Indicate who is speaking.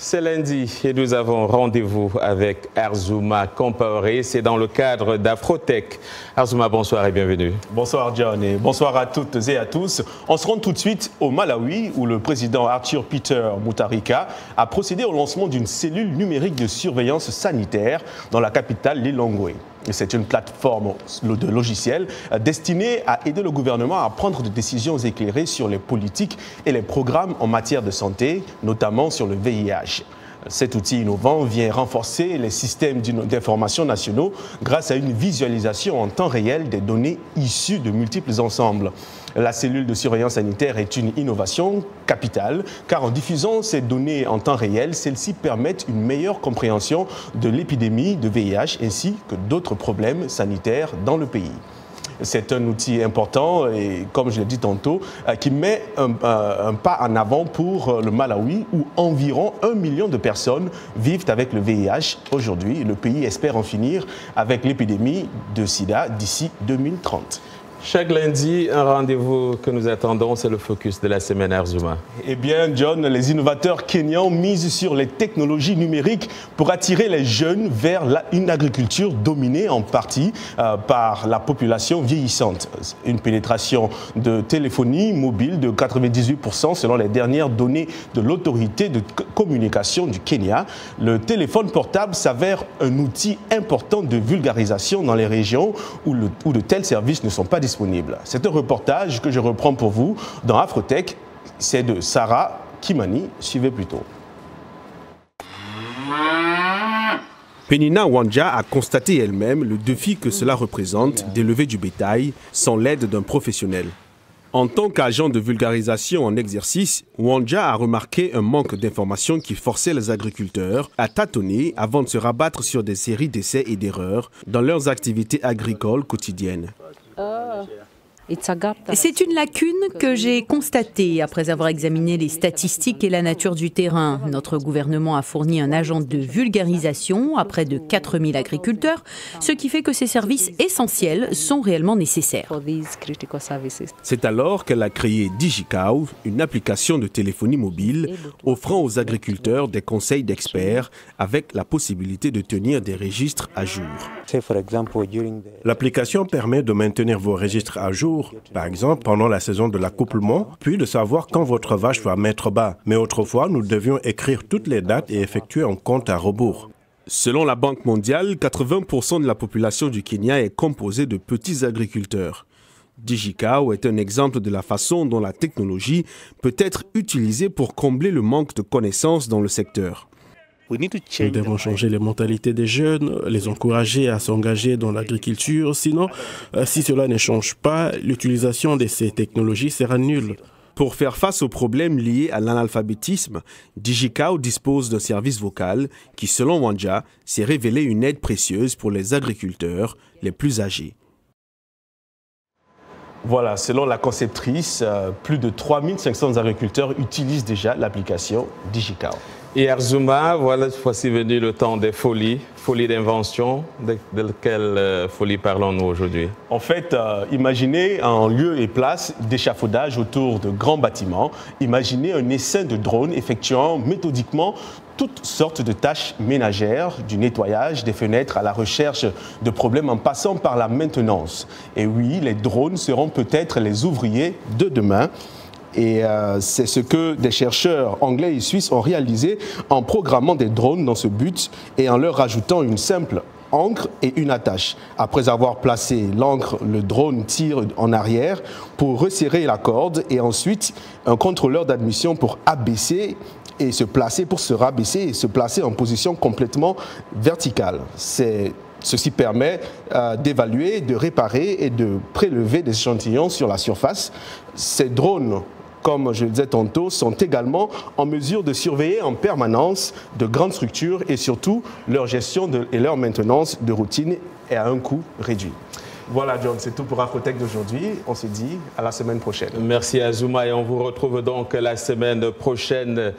Speaker 1: C'est lundi et nous avons rendez-vous avec Arzouma Compaoré. C'est dans le cadre d'Afrotech. Arzouma, bonsoir et bienvenue.
Speaker 2: Bonsoir John et bonsoir à toutes et à tous. On se rend tout de suite au Malawi où le président Arthur Peter Mutharika a procédé au lancement d'une cellule numérique de surveillance sanitaire dans la capitale Lilongwe. C'est une plateforme de logiciels destinée à aider le gouvernement à prendre des décisions éclairées sur les politiques et les programmes en matière de santé, notamment sur le VIH. Cet outil innovant vient renforcer les systèmes d'information nationaux grâce à une visualisation en temps réel des données issues de multiples ensembles. La cellule de surveillance sanitaire est une innovation capitale car en diffusant ces données en temps réel, celles-ci permettent une meilleure compréhension de l'épidémie de VIH ainsi que d'autres problèmes sanitaires dans le pays. C'est un outil important et, comme je l'ai dit tantôt, qui met un pas en avant pour le Malawi où environ 1 million de personnes vivent avec le VIH aujourd'hui. Le pays espère en finir avec l'épidémie de sida d'ici 2030.
Speaker 1: Chaque lundi, un rendez-vous que nous attendons, c'est le focus de la semaine Arzouma.
Speaker 2: Eh bien, John, les innovateurs kenyans misent sur les technologies numériques pour attirer les jeunes vers une agriculture dominée en partie par la population vieillissante. Une pénétration de téléphonie mobile de 98% selon les dernières données de l'autorité de communication du Kenya. Le téléphone portable s'avère un outil important de vulgarisation dans les régions où de tels services ne sont pas disponibles. C'est un reportage que je reprends pour vous dans Afrotech. C'est de Sarah Kimani. Suivez plutôt.
Speaker 3: Penina Wanja a constaté elle-même le défi que cela représente d'élever du bétail sans l'aide d'un professionnel. En tant qu'agent de vulgarisation en exercice, Wanja a remarqué un manque d'informations qui forçait les agriculteurs à tâtonner avant de se rabattre sur des séries d'essais et d'erreurs dans leurs activités agricoles quotidiennes.
Speaker 4: C'est une lacune que j'ai constatée après avoir examiné les statistiques et la nature du terrain. Notre gouvernement a fourni un agent de vulgarisation à près de 4000 agriculteurs, ce qui fait que ces services essentiels sont réellement nécessaires.
Speaker 3: C'est alors qu'elle a créé DigiCow, une application de téléphonie mobile offrant aux agriculteurs des conseils d'experts avec la possibilité de tenir des registres à jour.
Speaker 5: L'application permet de maintenir vos registres à jour, par exemple pendant la saison de l'accouplement, puis de savoir quand votre vache va mettre bas. Mais autrefois, nous devions écrire toutes les dates et effectuer un compte à rebours.
Speaker 3: Selon la Banque mondiale, 80% de la population du Kenya est composée de petits agriculteurs. DigiCow est un exemple de la façon dont la technologie peut être utilisée pour combler le manque de connaissances dans le secteur.
Speaker 6: Nous devons changer les mentalités des jeunes, les encourager à s'engager dans l'agriculture. Sinon, si cela ne change pas, l'utilisation de ces technologies sera nulle.
Speaker 3: Pour faire face aux problèmes liés à l'analphabétisme, DigiCow dispose d'un service vocal qui, selon Wanja, s'est révélé une aide précieuse pour les agriculteurs les plus âgés.
Speaker 2: Voilà, selon la conceptrice, plus de 3500 agriculteurs utilisent déjà l'application DigiCow.
Speaker 1: Et Arzouma, voilà, voici venu le temps des folies d'invention. De quelle folie parlons-nous aujourd'hui?
Speaker 2: En fait, imaginez en lieu et place d'échafaudage autour de grands bâtiments. Imaginez un essaim de drones effectuant méthodiquement toutes sortes de tâches ménagères, du nettoyage des fenêtres à la recherche de problèmes en passant par la maintenance. Et oui, les drones seront peut-être les ouvriers de demain. Et c'est ce que des chercheurs anglais et suisses ont réalisé en programmant des drones dans ce but et en leur ajoutant une simple encre et une attache. Après avoir placé l'encre, le drone tire en arrière pour resserrer la corde et ensuite un contrôleur d'admission pour abaisser et se placer pour se rabaisser et se placer en position complètement verticale. Ceci permet d'évaluer, de réparer et de prélever des échantillons sur la surface. Ces drones, comme je le disais tantôt, sont également en mesure de surveiller en permanence de grandes structures et surtout leur gestion et leur maintenance de routine est à un coût réduit. Voilà John, c'est tout pour Afrotech d'aujourd'hui. On se dit à la semaine prochaine.
Speaker 1: Merci Arzouma et on vous retrouve donc la semaine prochaine.